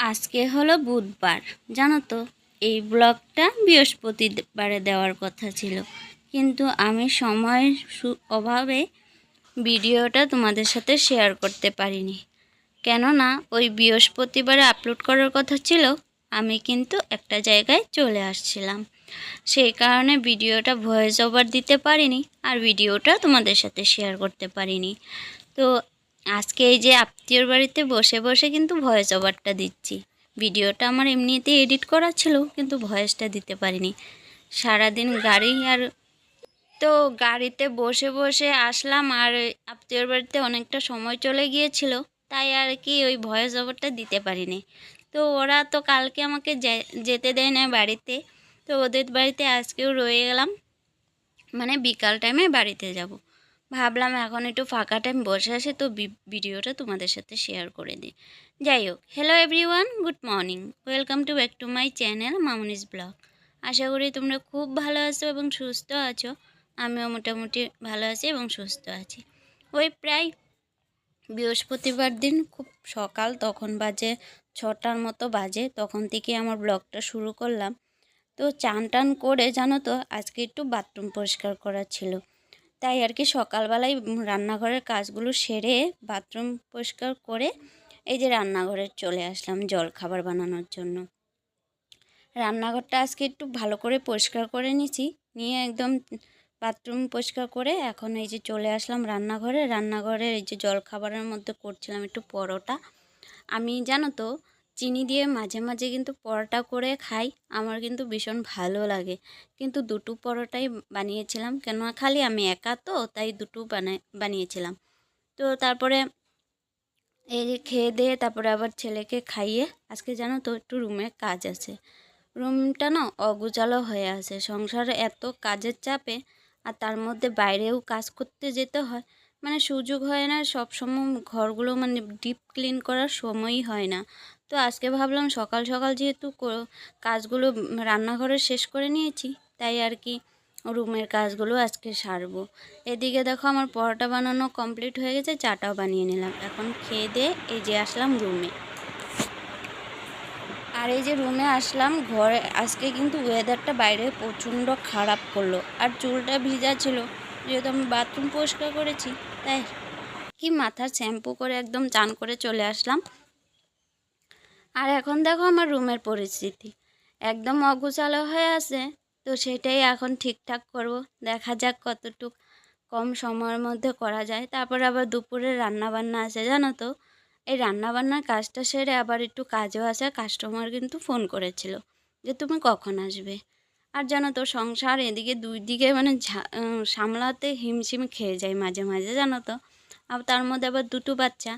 আজকে হলো বুধবার, জানো তো। এই ব্লগটা বৃহস্পতিবারে দেওয়ার কথা ছিল, কিন্তু আমি সময়ের অভাবে ভিডিওটা তোমাদের সাথে শেয়ার করতে পারিনি। কেননা ওই বৃহস্পতিবারে আপলোড করার কথা ছিল, আমি কিন্তু একটা জায়গায় চলে আসছিলাম, সেই কারণে ভিডিওটা ভয়েস ওভার দিতে পারিনি আর ভিডিওটা তোমাদের সাথে শেয়ার করতে পারিনি। তো আজকে এই যে আত্মীয়র বাড়িতে বসে বসে কিন্তু ভয়েস ওভারটা দিচ্ছি। ভিডিওটা আমার এমনিতেই এডিট করা ছিল, কিন্তু ভয়েসটা দিতে পারিনি। সারাদিন গাড়িতে বসে বসে আসলাম, আর আত্মীয়র বাড়িতে অনেকটা সময় চলে গিয়েছিল, তাই আর কি ওই ভয়েস ওভারটা দিতে পারিনি। তো ওরা তো কালকে আমাকে যেতে দেয় না বাড়িতে, তো ওদের বাড়িতে আজকেও রয়ে গেলাম, মানে বিকাল টাইমে বাড়িতে যাব। ভাবলাম এখন একটু ফাঁকা টাইম বসে আসে, তো ভিডিওটা তোমাদের সাথে শেয়ার করে দিই। যাই হোক, hello everyone, good morning, welcome to back to my channel Mamuni's blog. আশা করি তোমরা খুব ভালো আছো এবং সুস্থ আছো। আমিও মোটামুটি ভালো আছি এবং সুস্থ আছি। ওই প্রায় বৃহস্পতিবার দিন খুব সকাল, তখন বাজে 6টার মতো বাজে, তখন থেকে আমার ব্লগটা শুরু করলাম। তো চান টান করে, জানো তো, আজকে একটু বাথরুম পরিষ্কার করা ছিল, তাই আর কি সকালবেলায় রান্নাঘরের কাজগুলো সেরে বাথরুম পরিষ্কার করে এই যে রান্নাঘরে চলে আসলাম জলখাবার বানানোর জন্য। রান্নাঘরটা আজকে একটু ভালো করে পরিষ্কার করে নিয়েছি, নিয়ে একদম বাথরুম পরিষ্কার করে এখন এই যে চলে আসলাম রান্নাঘরে এই যে জলখাবারের মধ্যে করছিলাম একটু পরোটা। আমি, জানো তো, চিনি দিয়ে মাঝে মাঝে কিন্তু পরোটা করে খাই, আমার কিন্তু ভীষণ ভালো লাগে। কিন্তু দুটো পরোটাই বানিয়েছিলাম, কেন খালি আমি একা তো, তাই দুটো বানিয়েছিলাম। তো তারপরে এই যে খেয়ে দিয়ে তারপরে আবার ছেলেকে খাইয়ে, আজকে জানো তো একটু রুমে কাজ আছে। রুমটা না অগোছালো হয়ে আছে, সংসারে এত কাজের চাপে, আর তার মধ্যে বাইরেও কাজ করতে যেতে হয়, মানে সুযোগ হয় না সব সময় ঘরগুলো মানে ডিপ ক্লিন করার সময়ই হয় না। তো আজকে ভাবলাম সকাল সকাল যেহেতু কাজগুলো রান্নাঘরে শেষ করে নিয়েছি, তাই আর কি রুমের কাজগুলো আজকে সারবো। এদিকে দেখো আমার পরোটা বানানো কমপ্লিট হয়ে গেছে, চাটাও বানিয়ে নিলাম। এখন খেয়ে দিয়ে এই যে আসলাম রুমে। আর এই যে রুমে আসলাম ঘরে, আজকে কিন্তু ওয়েদারটা বাইরে প্রচণ্ড খারাপ করলো, আর চুলটা ভিজা ছিল, যেহেতু আমি বাথরুম পরিষ্কার করেছি, তাই কি মাথার শ্যাম্পু করে একদম চান করে চলে আসলাম। আর এখন দেখো আমার রুমের পরিস্থিতি একদম অগোছালো হয়ে আছে, তো সেটাই এখন ঠিকঠাক করব। দেখা যাক কতটুক কম সময়ের মধ্যে করা যায়। তারপর আবার দুপুরে রান্না বান্না আছে, জানো তো। এই রান্নাবান্নার কাজটা সেরে আবার একটু কাজও আছে, কাস্টমার কিন্তু ফোন করেছিল যে তুমি কখন আসবে। আর জানো তো সংসার এদিকে দুই দিকে মানে সামলাতে হিমশিম খেয়ে যায় মাঝে মাঝে, জানো তো। আর তার মধ্যে আবার দুটো বাচ্চা।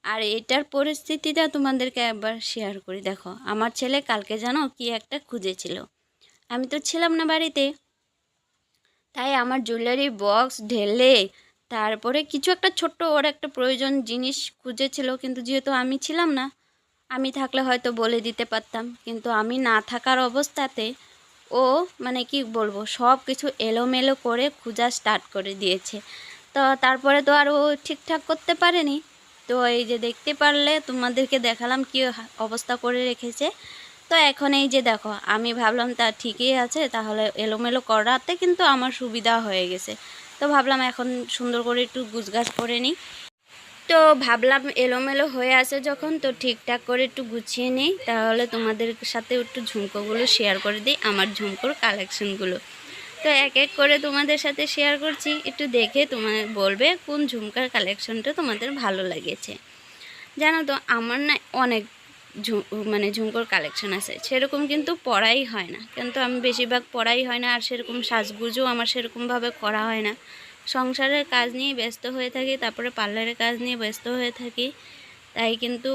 আর এটার পরিস্থিতিটা তোমাদেরকে একবার শেয়ার করি। দেখো আমার ছেলে কালকে জানো কি একটা খুঁজেছিল, আমি তো ছিলাম না বাড়িতে, তাই আমার জুয়েলারি বক্স ঢেলে তারপরে কিছু একটা ছোট্ট ওর একটা প্রয়োজন জিনিস খুঁজেছিল, কিন্তু যেহেতু আমি ছিলাম না, আমি থাকলে হয়তো বলে দিতে পারতাম, কিন্তু আমি না থাকার অবস্থাতে ও, মানে কি বলবো, সব কিছু এলোমেলো করে খোঁজা স্টার্ট করে দিয়েছে। তো তারপরে তো আর ও ঠিকঠাক করতে পারেনি। তো এই যে দেখতে পারলে তোমাদেরকে দেখালাম কি অবস্থা করে রেখেছে। তো এখন এই যে দেখো, আমি ভাবলাম তা ঠিকই আছে, তাহলে এলোমেলো করাতে কিন্তু আমার সুবিধা হয়ে গেছে। তো ভাবলাম এখন সুন্দর করে একটু গুছগাছ করে নিই। তো ভাবলাম এলোমেলো হয়ে আছে যখন, তো ঠিকঠাক করে একটু গুছিয়ে নিই, তাহলে তোমাদের সাথে একটু ঝুমকোগুলো শেয়ার করে দিই, আমার ঝুমকোর কালেকশনগুলো। তো এক এক করে তোমাদের সাথে শেয়ার করছি, একটু দেখে তোমার বলবে কোন ঝুমকার কালেকশনটা তোমাদের ভালো লেগেছে। জানো তো আমার না অনেক মানে ঝুমকোর কালেকশন আছে, সেরকম কিন্তু পরাই হয় না, কিন্তু আমি বেশিরভাগ পরাই হয় না, আর সেরকম সাজগুজও আমার সেরকমভাবে করা হয় না। সংসারের কাজ নিয়ে ব্যস্ত হয়ে থাকি, তারপরে পার্লারের কাজ নিয়ে ব্যস্ত হয়ে থাকি, তাই কিন্তু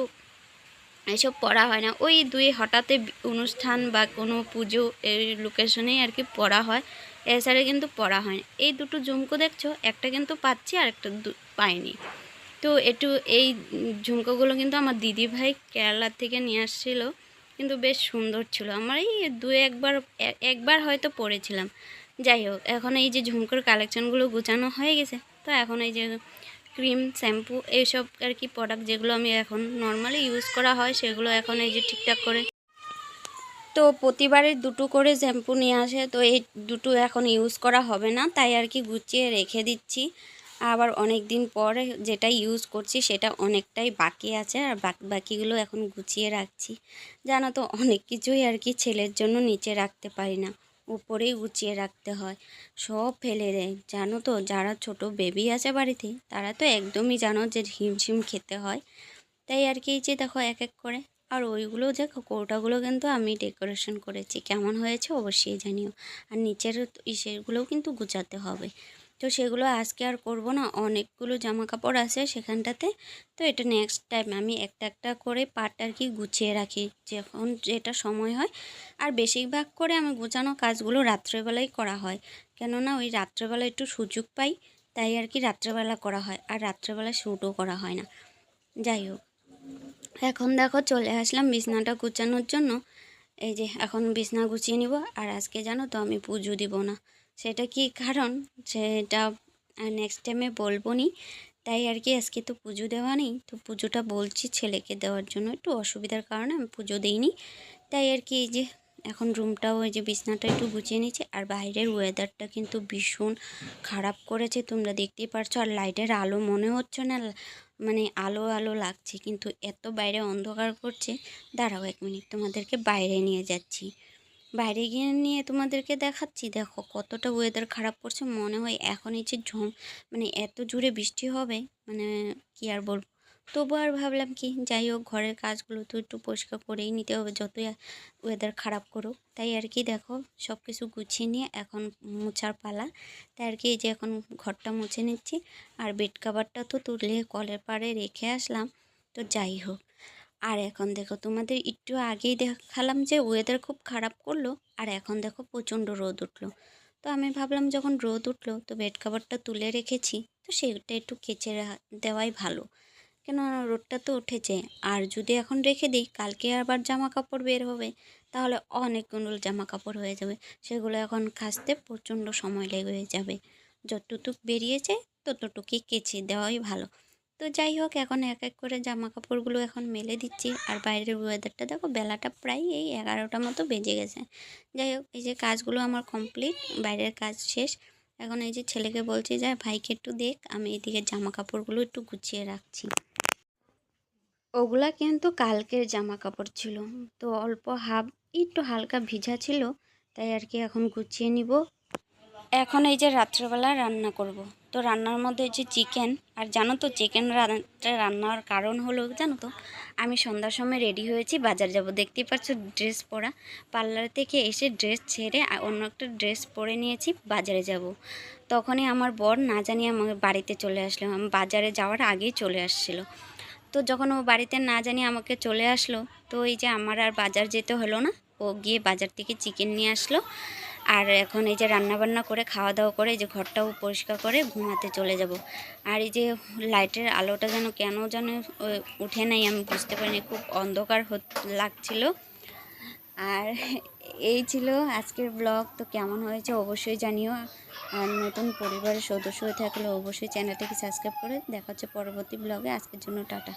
এসব পড়া হয় না। ওই দুই হঠাৎ অনুষ্ঠান বা কোনো পুজো এই লোকেশনেই আর কি পড়া হয়, এছাড়া কিন্তু পড়া হয় না। এই দুটো ঝুমকো দেখছো, একটা কিন্তু পাচ্ছি আর একটা পাইনি। তো এই ঝুমকোগুলো কিন্তু আমার দিদি ভাই কেরালার থেকে নিয়ে আসছিল, কিন্তু বেশ সুন্দর ছিল। আমার এই একবার হয়তো পরেছিলাম। যাই হোক, এখন এই যে ঝুমকোর কালেকশনগুলো গুছানো হয়ে গেছে, তো এখন এই যে ক্রিম শ্যাম্পু এইসব আর কি প্রোডাক্ট যেগুলো আমি এখন নর্মালি ইউজ করা হয় সেগুলো এখন এই যে ঠিকঠাক করে। তো প্রতিবারে দুটো করে শ্যাম্পু নিয়ে আসে, তো এই দুটো এখন ইউজ করা হবে না, তাই আর কি গুছিয়ে রেখে দিচ্ছি। আবার অনেক দিন পরে যেটা ইউজ করছি সেটা অনেকটাই বাকি আছে, আর বাকিগুলো এখন গুছিয়ে রাখছি। জানো তো অনেক কিছুই আর কি ছেলের জন্য নিচে রাখতে পারি না, উপরেই গুছিয়ে রাখতে হয়, সব ফেলে দেয়। জানো তো যারা ছোট বেবি আছে বাড়িতে তারা তো একদমই জানো যে হিমশিম খেতে হয়। তাই আর কি এই যে দেখো এক এক করে। আর ওইগুলো দেখো কৌটাগুলো কিন্তু আমি ডেকোরেশন করেছি, কেমন হয়েছে অবশ্যই জানিও। আর নিচের ইসেগুলোও কিন্তু গুছাতে হবে, তো সেগুলো আজকে আর করব না, অনেকগুলো জামা কাপড় আছে সেখানটাতে। তো এটা নেক্সট টাইম আমি একটা একটা করে পার্ট আর কি গুছিয়ে রাখি যখন যেটা সময় হয়। আর বেশিরভাগ করে আমি গোছানো কাজগুলো রাত্রেবেলাই করা হয়, কেননা ওই রাত্রেবেলা একটু সুযোগ পাই, তাই আর কি রাত্রেবেলা করা হয়, আর রাত্রেবেলা শ্যুটও করা হয় না। যাই হোক, এখন দেখো চলে আসলাম বিছনাটা গুছানোর জন্য। এই যে এখন বিছনা গুছিয়ে নিব। আর আজকে জানো তো আমি পুজো দিব না, সেটা কি কারণ সেটা নেক্সট টাইমে বলবো নি। তাই আর কি আজকে তো পুজো দেওয়া নেই, তো পুজোটা বলছি ছেলেকে দেওয়ার জন্য, একটু অসুবিধার কারণে আমি পুজো দিইনি। তাই আর কি এই যে এখন রুমটাও ওই যে বিছনাটা একটু গুছিয়ে নিচ্ছে। আর বাইরের ওয়েদারটা কিন্তু ভীষণ খারাপ করেছে, তোমরা দেখতেই পারছো। আর লাইটের আলো মনে হচ্ছে না মানে আলো আলো লাগছে, কিন্তু এত বাইরে অন্ধকার করছে। দাঁড়াও 1 মিনিট, তোমাদেরকে বাইরে নিয়ে যাচ্ছি। বাইরে গিয়ে নিয়ে তোমাদেরকে দেখাচ্ছি। দেখো কতটা ওয়েদার খারাপ করছে, মনে হয় এখন এই যে মানে এত জোরে বৃষ্টি হবে, মানে কি আর বলবো। তবু আর ভাবলাম কি যাই হোক, ঘরের কাজগুলো তো একটু পরিষ্কার করেই নিতে হবে যতই ওয়েদার খারাপ করুক। তাই আর কি দেখো সব কিছু গুছিয়ে নিয়ে এখন মোছার পালা। তাই আর কি এই যে এখন ঘরটা মুছে নিচ্ছি। আর বেড কাভারটা তো তুলে কলের পাড়ে রেখে আসলাম। তো যাই হোক, আর এখন দেখো তোমাদের একটু আগেই দেখালাম যে ওয়েদার খুব খারাপ করলো, আর এখন দেখো প্রচণ্ড রোদ উঠলো। তো আমি ভাবলাম যখন রোদ উঠলো তো বেড কাভারটা তুলে রেখেছি, তো সেটা একটু কেচে দেওয়াই ভালো, কেন রোদটা তো উঠেছে। আর যদি এখন রেখে দিই কালকে আবার জামা কাপড় বের হবে, তাহলে অনেকগুলো জামা কাপড় হয়ে যাবে, সেগুলো এখন কাচতে প্রচণ্ড সময় লেগে যাবে। যতটুক বেরিয়েছে ততটুকুই কেচে দেওয়াই ভালো। তো যাই হোক, এখন এক এক করে জামা কাপড়গুলো এখন মেলে দিচ্ছি। আর বাইরের ওয়েদারটা দেখো, বেলাটা প্রায় এই 11টা মতো বেজে গেছে। যাই হোক, এই যে কাজগুলো আমার কমপ্লিট, বাইরের কাজ শেষ। এখন এই যে ছেলেকে বলছি যে ভাইকে একটু দেখ, আমি এদিকে জামা কাপড়গুলো একটু গুছিয়ে রাখছি। ওগুলা কিন্তু কালকের জামা কাপড় ছিল, তো অল্প একটু হালকা ভিজা ছিল, তাই আর কি এখন গুছিয়ে নিব। এখন এই যে রাত্রেবেলা রান্না করব, তো রান্নার মধ্যে যে চিকেন। আর জানো তো চিকেন রান্নার কারণ হলো জানো তো, আমি সন্ধ্যার সময় রেডি হয়েছি বাজার যাব, দেখতেই পাচ্ছ ড্রেস পরা। পার্লার থেকে এসে ড্রেস ছেড়ে অন্য একটা ড্রেস পরে নিয়েছি, বাজারে যাব। তখনই আমার বর না জানিয়ে আমার বাড়িতে চলে আসলো, আমি বাজারে যাওয়ার আগেই চলে আসছিল। তো যখন ও বাড়িতে না জানিয়ে আমাকে চলে আসলো, তো এই যে আমার আর বাজার যেতে হলো না, ও গিয়ে বাজার থেকে চিকেন নিয়ে আসলো। আর এখন এই যে রান্নাবান্না করে খাওয়া দাওয়া করে এই যে ঘরটাও পরিষ্কার করে ঘুমাতে চলে যাব। আর এই যে লাইটের আলোটা যেন কেন যেন উঠে নাই, আমি বুঝতে পারিনি, খুব অন্ধকার লাগছিল। আর এই ছিল আজকের ব্লগ। তো কেমন হয়েছে অবশ্যই জানিও। আর নতুন পরিবারের সদস্য হয়ে থাকলে অবশ্যই চ্যানেলটাকে সাবস্ক্রাইব করে দেখা হচ্ছে পরবর্তী ব্লগে। আজকের জন্য টাটা।